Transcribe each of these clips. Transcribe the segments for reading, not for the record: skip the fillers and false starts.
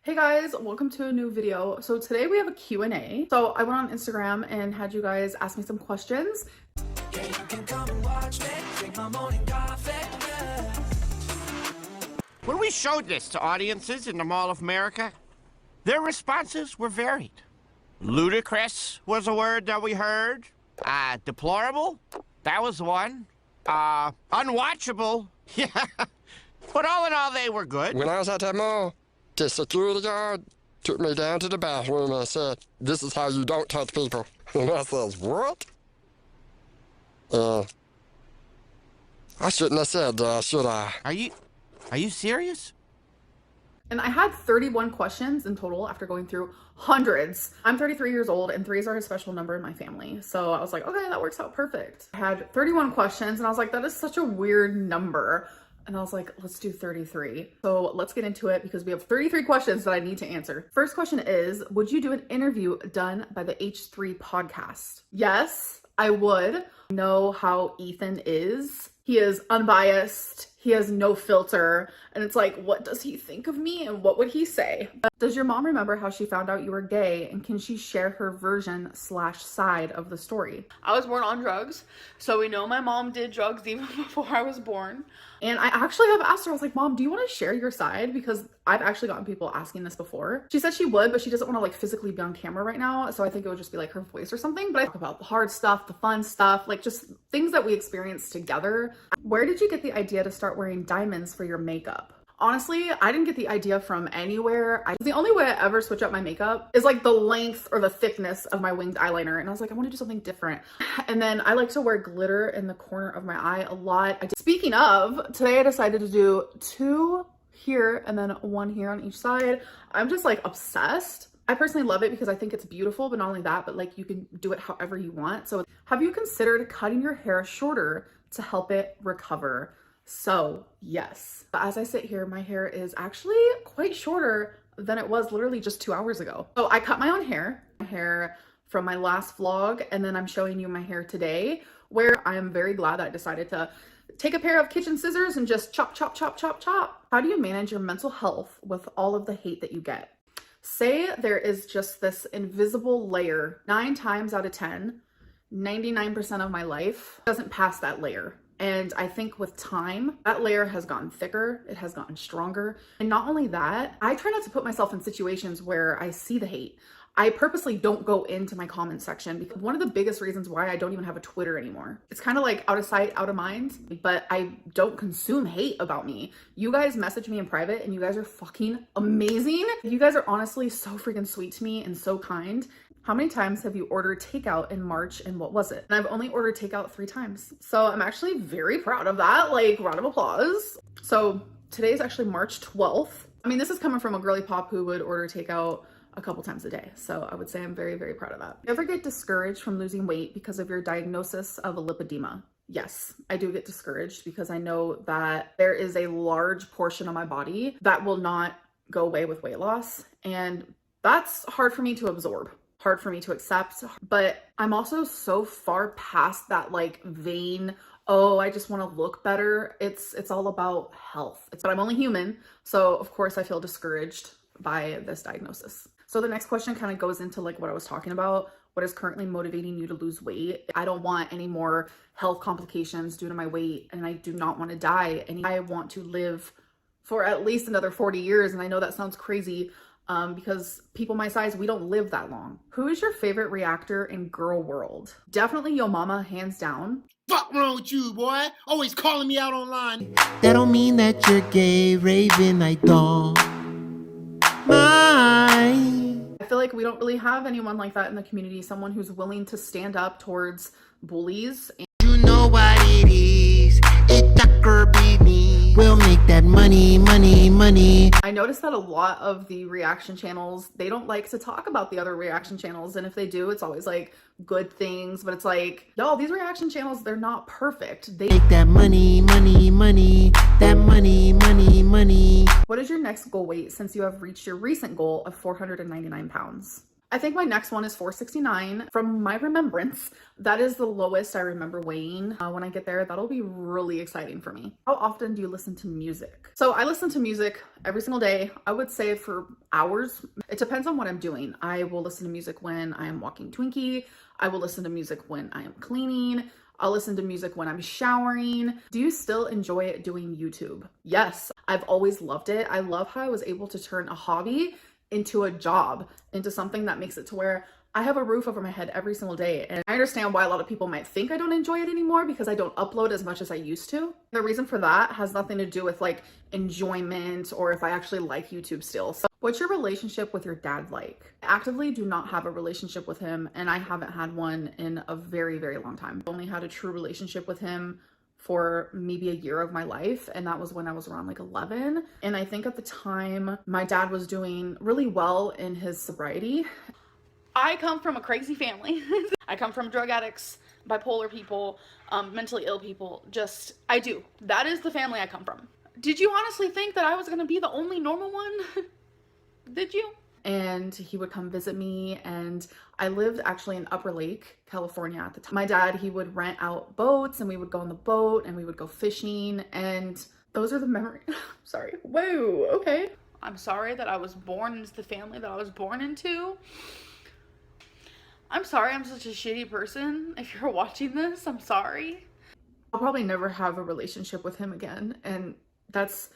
Hey guys, welcome to a new video. So today we have a Q&A. So I went on Instagram and had you guys ask me some questions. Yeah, you can come and watch me drink my morning coffee. When we showed this to audiences in the Mall of America, their responses were varied. Ludicrous was a word that we heard. Deplorable, that was one. Unwatchable, yeah. But all in all, they were good. When I was at that mall, the security guard took me down to the bathroom and said, "This is how you don't touch people." And I says, "What?" I shouldn't have said that, should I? Are you serious? And I had 31 questions in total after going through hundreds. I'm 33 years old and threes are a special number in my family. So I was like, okay, that works out perfect. I had 31 questions and I was like, that is such a weird number. And I was like, let's do 33. So let's get into it because we have 33 questions that I need to answer. First question is, would you do an interview done by the H3 podcast? Yes, I would. Know how Ethan is. He is unbiased. He has no filter. And it's like, what does he think of me and what would he say? Does your mom remember how she found out you were gay and can she share her version/side of the story? I was born on drugs. So we know my mom did drugs even before I was born. And I actually have asked her, I was like, Mom, do you want to share your side? Because I've actually gotten people asking this before. She said she would, but she doesn't want to like physically be on camera right now. So I think it would just be like her voice or something. But I talk about the hard stuff, the fun stuff, like just things that we experienced together. Where did you get the idea to start wearing diamonds for your makeup? Honestly, I didn't get the idea from anywhere. The only way I ever switch up my makeup is like the length or the thickness of my winged eyeliner. And I was like, I want to do something different. And then I like to wear glitter in the corner of my eye a lot. Speaking of, today I decided to do 2 here and then 1 here on each side. I'm just like obsessed. I personally love it because I think it's beautiful, but not only that, but like you can do it however you want. So have you considered cutting your hair shorter to help it recover? So yes, as I sit here, my hair is actually quite shorter than it was literally just 2 hours ago. So I cut my own hair, from my last vlog, and then I'm showing you my hair today, where I am very glad that I decided to take a pair of kitchen scissors and just chop, chop, chop, chop, chop. How do you manage your mental health with all of the hate that you get? Say there is just this invisible layer, 9 times out of 10, 99% of my life doesn't pass that layer. And I think with time, that layer has gotten thicker, it has gotten stronger. And not only that, I try not to put myself in situations where I see the hate. I purposely don't go into my comment section because one of the biggest reasons why I don't even have a Twitter anymore. It's kind of like out of sight, out of mind, but I don't consume hate about me. You guys message me in private and you guys are fucking amazing. You guys are honestly so freaking sweet to me and so kind. How many times have you ordered takeout in March and what was it? And I've only ordered takeout 3 times. So I'm actually very proud of that, like round of applause. So today is actually March 12th. I mean, this is coming from a girly pop who would order takeout a couple times a day. So I would say I'm very, very proud of that. You ever get discouraged from losing weight because of your diagnosis of a lipedema? Yes, I do get discouraged because I know that there is a large portion of my body that will not go away with weight loss. And that's hard for me to absorb. Hard for me to accept, but I'm also so far past that like vain, oh, I just want to look better. It's all about health. But I'm only human. So of course I feel discouraged by this diagnosis. So the next question kind of goes into like what I was talking about. What is currently motivating you to lose weight? I don't want any more health complications due to my weight and I do not want to die. And I want to live for at least another 40 years. And I know that sounds crazy, because people my size, we don't live that long. Who is your favorite reactor in girl world? Definitely Yo Mama, hands down. Fuck wrong with you, boy? Always calling me out online. That don't mean that you're gay, Raven. I don't mind. I feel like we don't really have anyone like that in the community. Someone who's willing to stand up towards bullies. You know what it is. It Tucker beat me. We'll make that money, money, money. I noticed that a lot of the reaction channels, they don't like to talk about the other reaction channels. And if they do, it's always like good things. But it's like, yo, these reaction channels, they're not perfect. They make that money, money, money. That money, money, money. What is your next goal weight since you have reached your recent goal of 499 pounds? I think my next one is 469. From my remembrance, that is the lowest I remember weighing. When I get there, that'll be really exciting for me. How often do you listen to music? So I listen to music every single day. I would say for hours. It depends on what I'm doing. I will listen to music when I am walking Twinkie. I will listen to music when I am cleaning. I'll listen to music when I'm showering. Do you still enjoy doing YouTube? Yes, I've always loved it. I love how I was able to turn a hobby into a job, into something that makes it to where I have a roof over my head every single day. And I understand why a lot of people might think I don't enjoy it anymore because I don't upload as much as I used to. The reason for that has nothing to do with like enjoyment or if I actually like YouTube still. So what's your relationship with your dad like? I actively do not have a relationship with him, and I haven't had one in a very, very long time. I only had a true relationship with him for maybe a year of my life, and that was when I was around like 11. And I think at the time my dad was doing really well in his sobriety. I come from a crazy family. I come from drug addicts, bipolar people, mentally ill people. I do. That is the family I come from. Did you honestly think that I was gonna be the only normal one? Did you? And he would come visit me, and I lived actually in Upper Lake, California at the time. My dad, he would rent out boats, and we would go on the boat and we would go fishing, and those are the memories. Sorry. Whoa, okay. I'm sorry that I was born into the family that I was born into. I'm sorry I'm such a shitty person. If you're watching this, I'm sorry. I'll probably never have a relationship with him again, and that's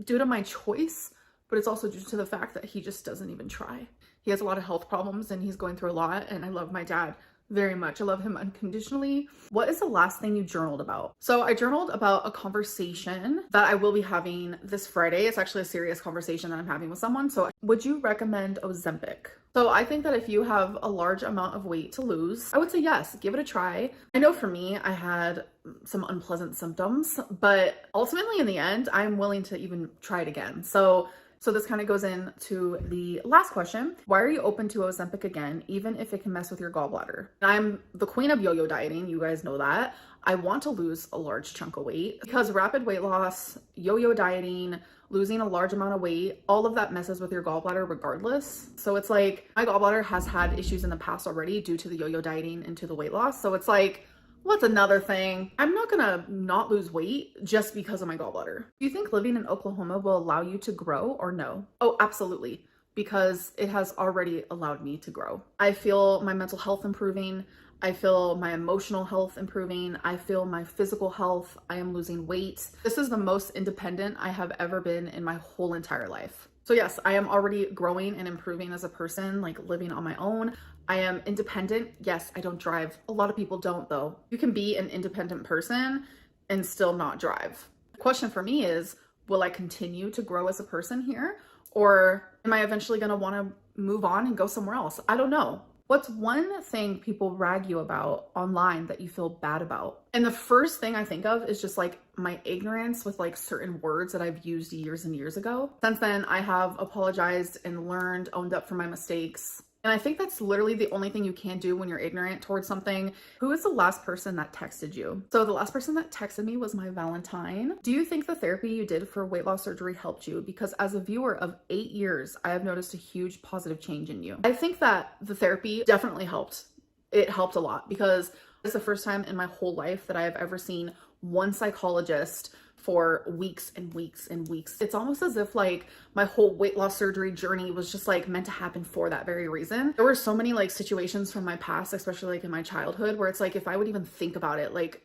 due to my choice. But it's also due to the fact that he just doesn't even try. He has a lot of health problems and he's going through a lot, and I love my dad very much. I love him unconditionally. What is the last thing you journaled about? So I journaled about a conversation that I will be having this Friday. It's actually a serious conversation that I'm having with someone. So would you recommend Ozempic? So I think that if you have a large amount of weight to lose, I would say yes, give it a try. I know for me, I had some unpleasant symptoms, but ultimately in the end, I'm willing to even try it again. So this kind of goes into the last question. Why are you open to Ozempic again, even if it can mess with your gallbladder? I'm the queen of yo-yo dieting. You guys know that. I want to lose a large chunk of weight because rapid weight loss, yo-yo dieting, losing a large amount of weight, all of that messes with your gallbladder regardless. So it's like my gallbladder has had issues in the past already due to the yo-yo dieting and to the weight loss. So it's like, what's another thing? I'm not gonna not lose weight just because of my gallbladder. Do you think living in Oklahoma will allow you to grow or no? Oh, absolutely, because it has already allowed me to grow. I feel my mental health improving. I feel my emotional health improving. I feel my physical health. I am losing weight. This is the most independent I have ever been in my whole entire life. So yes, I am already growing and improving as a person, like living on my own. I am independent. Yes, I don't drive. A lot of people don't though. You can be an independent person and still not drive. The question for me is, will I continue to grow as a person here? Or am I eventually gonna wanna move on and go somewhere else? I don't know. What's one thing people rag you about online that you feel bad about? And the first thing I think of is just like my ignorance with like certain words that I've used years and years ago. Since then, I have apologized and learned, owned up for my mistakes. And I think that's literally the only thing you can do when you're ignorant towards something. Who is the last person that texted you? So the last person that texted me was my Valentine. Do you think the therapy you did for weight loss surgery helped you? Because as a viewer of 8 years, I have noticed a huge positive change in you. I think that the therapy definitely helped. It helped a lot because it's the first time in my whole life that I have ever seen one psychologist for weeks and weeks and weeks. It's almost as if like my whole weight loss surgery journey was just like meant to happen for that very reason. There were so many like situations from my past, especially like in my childhood, where it's like if I would even think about it, like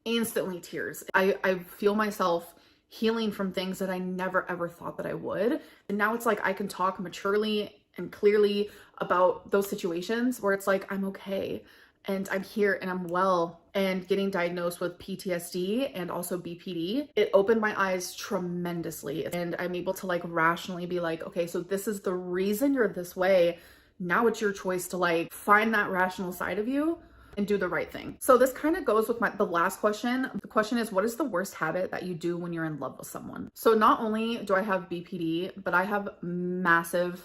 instantly tears. I feel myself healing from things that I never ever thought that I would. And now it's like I can talk maturely and clearly about those situations where it's like I'm okay and I'm here and I'm well. And getting diagnosed with PTSD and also BPD, it opened my eyes tremendously. And I'm able to like rationally be like, okay, so this is the reason you're this way. Now it's your choice to like find that rational side of you and do the right thing. So this kind of goes with the last question. The question is, what is the worst habit that you do when you're in love with someone? So not only do I have BPD, but I have massive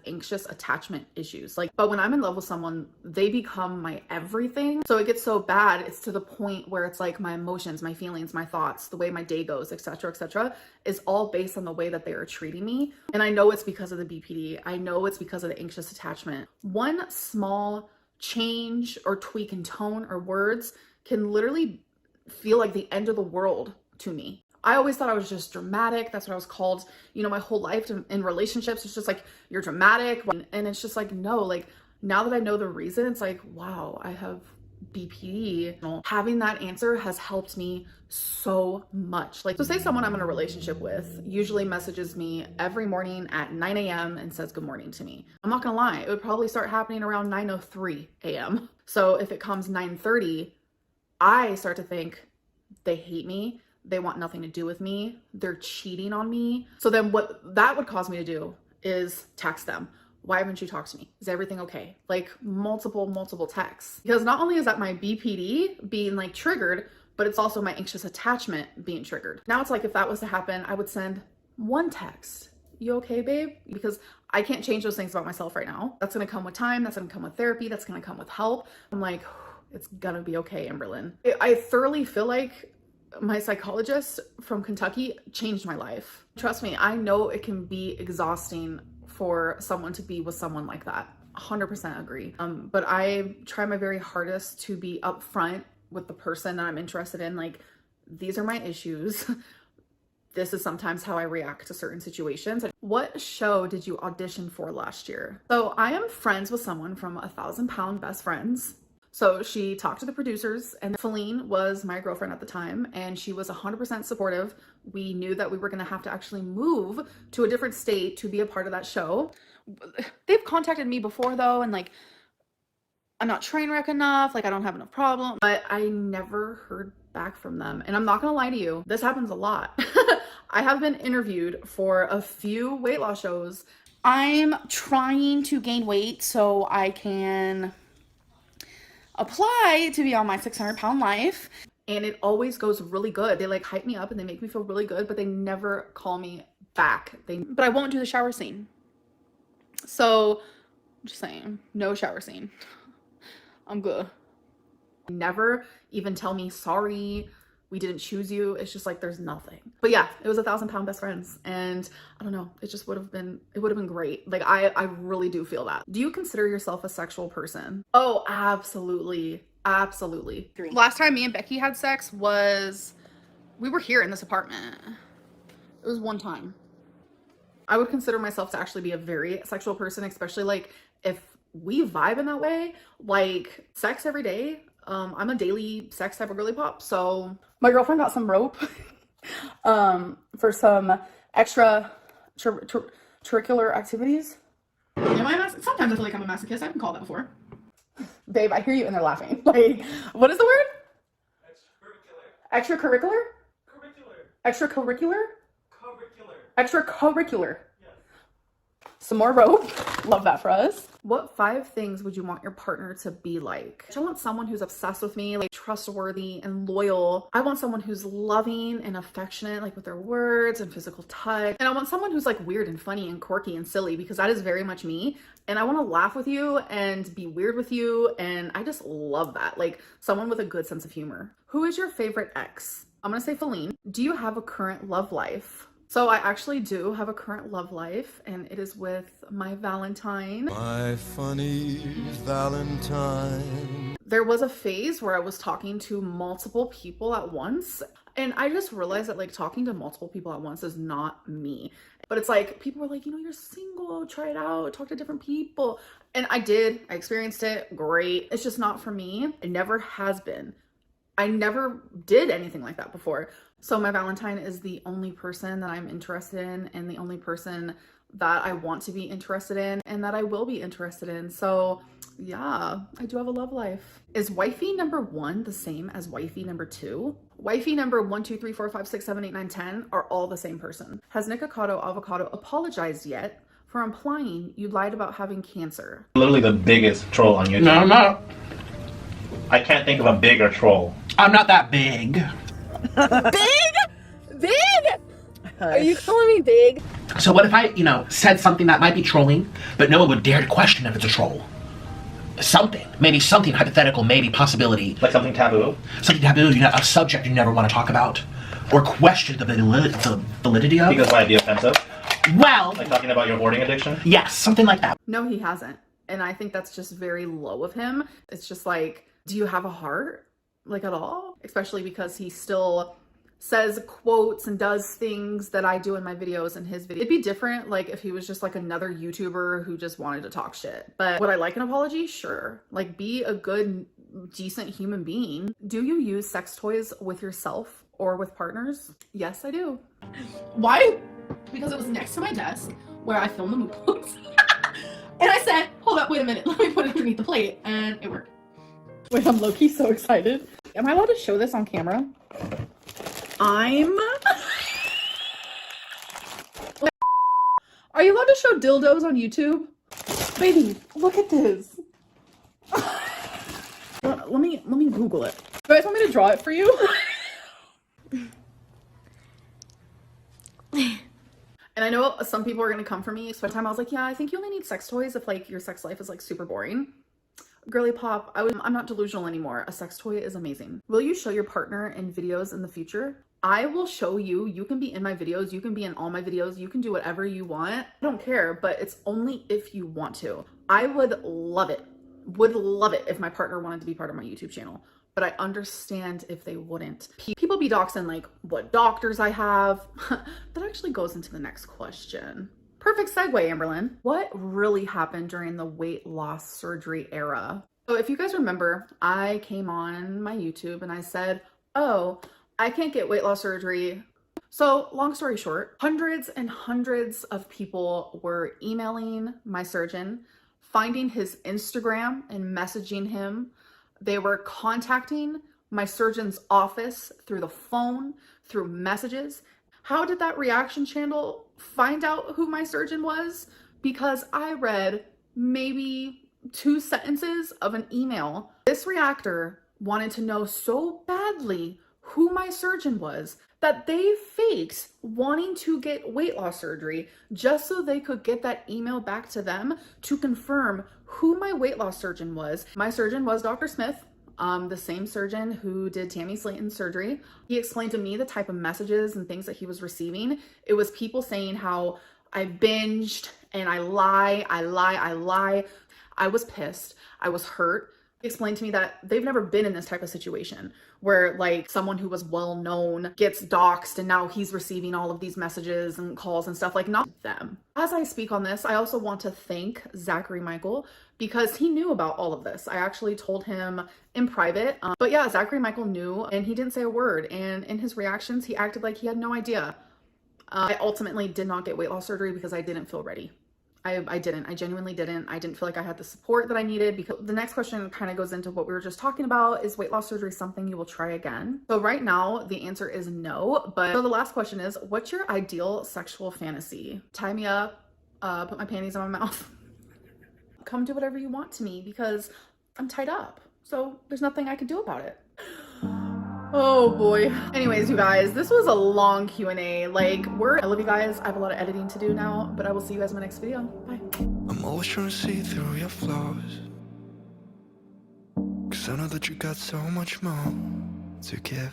anxious attachment issues. But when I'm in love with someone, they become my everything. So it gets so bad, it's to the point where it's like my emotions, my feelings, my thoughts, the way my day goes, etc., is all based on the way that they are treating me. And I know it's because of the BPD. I know it's because of the anxious attachment. One small change or tweak in tone or words can literally feel like the end of the world to me. I always thought I was just dramatic. That's what I was called, my whole life in relationships. It's just like, you're dramatic. And it's just like, no, now that I know the reason, it's like, wow, I have BPD. Having that answer has helped me so much. So say someone I'm in a relationship with usually messages me every morning at 9 a.m. and says good morning to me. I'm not gonna lie, it would probably start happening around 9:03 a.m. So if it comes 9:30, I start to think they hate me, they want nothing to do with me, they're cheating on me. So then what that would cause me to do is text them. Why haven't you talked to me? Is everything okay? Multiple texts. Because not only is that my BPD being triggered, but it's also my anxious attachment being triggered. Now it's like, if that was to happen, I would send one text. You okay, babe? Because I can't change those things about myself right now. That's gonna come with time. That's gonna come with therapy. That's gonna come with help. I'm like, it's gonna be okay, Amberlynn. I thoroughly feel like my psychologist from Kentucky changed my life. Trust me, I know it can be exhausting for someone to be with someone like that. 100% agree. But I try my very hardest to be upfront with the person that I'm interested in. These are my issues. This is sometimes how I react to certain situations. What show did you audition for last year? So I am friends with someone from 1,000 Pound Best Friends. So she talked to the producers, and Feline was my girlfriend at the time, and she was 100% supportive. We knew that we were gonna have to actually move to a different state to be a part of that show. They've contacted me before though, and I'm not train wreck enough, I don't have enough problem, but I never heard back from them. And I'm not gonna lie to you, this happens a lot. I have been interviewed for a few weight loss shows. I'm trying to gain weight so I can apply to be on my 600-pound life, and it always goes really good. They hype me up and they make me feel really good, but they never call me back. But I won't do the shower scene. So I'm just saying, no shower scene. I'm good. Never even tell me, sorry, we didn't choose you. It's just there's nothing. But yeah, it was 1,000 Pound Best Friends, and I don't know, it just would have been great. I really do feel that. Do you consider yourself a sexual person? Oh, absolutely. Last time me and Becky had sex we were here in this apartment. It was one time. I would consider myself to actually be a very sexual person, especially if we vibe in that way, sex every day. I'm a daily sex type of girly pop. So my girlfriend got some rope for some extra curricular activities. Am I sometimes I feel like I'm a masochist. I've been called that before. Babe, I hear you and they're laughing. What is the word? Extracurricular? Extracurricular? Extracurricular. Yes. Some more rope. Love that for us. What 5 things would you want your partner to be like? I want someone who's obsessed with me, trustworthy and loyal. I want someone who's loving and affectionate, with their words and physical touch. And I want someone who's weird and funny and quirky and silly, because that is very much me. And I want to laugh with you and be weird with you. And I just love that. Someone with a good sense of humor. Who is your favorite ex? I'm going to say Feline. Do you have a current love life? So I actually do have a current love life, and it is with my Valentine. My funny Valentine. There was a phase where I was talking to multiple people at once, and I just realized that talking to multiple people at once is not me. But it's people were you're single, try it out, talk to different people. And I experienced it, great. It's just not for me. It never has been. I never did anything like that before. So my Valentine is the only person that I'm interested in, and the only person that I want to be interested in, and that I will be interested in. So yeah, I do have a love life. Is wifey number 1 the same as wifey number 2? Wifey number 1, 2, 3, 4, 5, 6, 7, 8, 9, 10 are all the same person. Has Nikocado Avocado apologized yet for implying you lied about having cancer? Literally the biggest troll on YouTube. No, I'm not. I can't think of a bigger troll. I'm not that big. Big? Are you calling me big? So what if I, said something that might be trolling, but no one would dare to question if it's a troll? Something. Maybe something hypothetical, maybe possibility. Like something taboo? Something taboo, a subject you never want to talk about. Or question the validity of. Because it might be offensive? Well, Like talking about your hoarding addiction? yes, something like that. No, he hasn't. And I think that's just very low of him. It's just like, do you have a heart? Like at all? Especially because he still says quotes and does things that I do in my videos and his videos. It'd be different like if he was just like another YouTuber who just wanted to talk shit. But would I like an apology? Sure. Like be a good, decent human being. Do you use sex toys with yourself or with partners? Yes, I do. Why? Because it was next to my desk where I filmed the movies. And I said, hold up, wait a minute, let me put it underneath the plate, and it worked. Wait, I'm low-key so excited. Am I allowed to show this on camera? Are you allowed to show dildos on YouTube? Baby, look at this. Let me Google it. You guys want me to draw it for you? And I know some people are gonna come for me. So one time I was like, yeah, I think you only need sex toys if like your sex life is like super boring. Girly pop, I'm not delusional anymore. A sex toy is amazing. Will you show your partner in videos in the future? I will show you. You can be in my videos. You can be in all my videos. You can do whatever you want. I don't care, but it's only if you want to. I would love it if my partner wanted to be part of my YouTube channel. But I understand if they wouldn't. People be doxing like what doctors I have. That actually goes into the next question. Perfect segue, Amberlynn. What really happened during the weight loss surgery era? So if you guys remember, I came on my YouTube and I said, oh, I can't get weight loss surgery. So long story short, hundreds and hundreds of people were emailing my surgeon, finding his Instagram and messaging him. They were contacting my surgeon's office through the phone, through messages. How did that reaction channel find out who my surgeon was? Because I read maybe 2 sentences of an email. This reactor wanted to know so badly who my surgeon was that they faked wanting to get weight loss surgery just so they could get that email back to them to confirm who my weight loss surgeon was. My surgeon was Dr. Smith, the same surgeon who did Tammy Slayton's surgery. He explained to me the type of messages and things that he was receiving. It was people saying how I binged and I lie. I was pissed. I was hurt. He explained to me that they've never been in this type of situation where like someone who was well known gets doxxed and now he's receiving all of these messages and calls and stuff, like not them. As I speak on this, I also want to thank Zachary Michael because he knew about all of this. I actually told him in private, but yeah, Zachary Michael knew and he didn't say a word. And in his reactions, he acted like he had no idea. I ultimately did not get weight loss surgery because I didn't feel ready. I genuinely didn't. I didn't feel like I had the support that I needed. Because the next question kind of goes into what we were just talking about. Is weight loss surgery something you will try again? So right now the answer is no, but so the last question is, what's your ideal sexual fantasy? Tie me up, put my panties in my mouth. Come do whatever you want to me because I'm tied up. So there's nothing I can do about it. Oh boy. Anyways, you guys, this was a long Q&A. I love you guys. I have a lot of editing to do now, but I will see you guys in my next video. Bye. I'm always trying to see through your flaws, 'cause I know that you got so much more to give.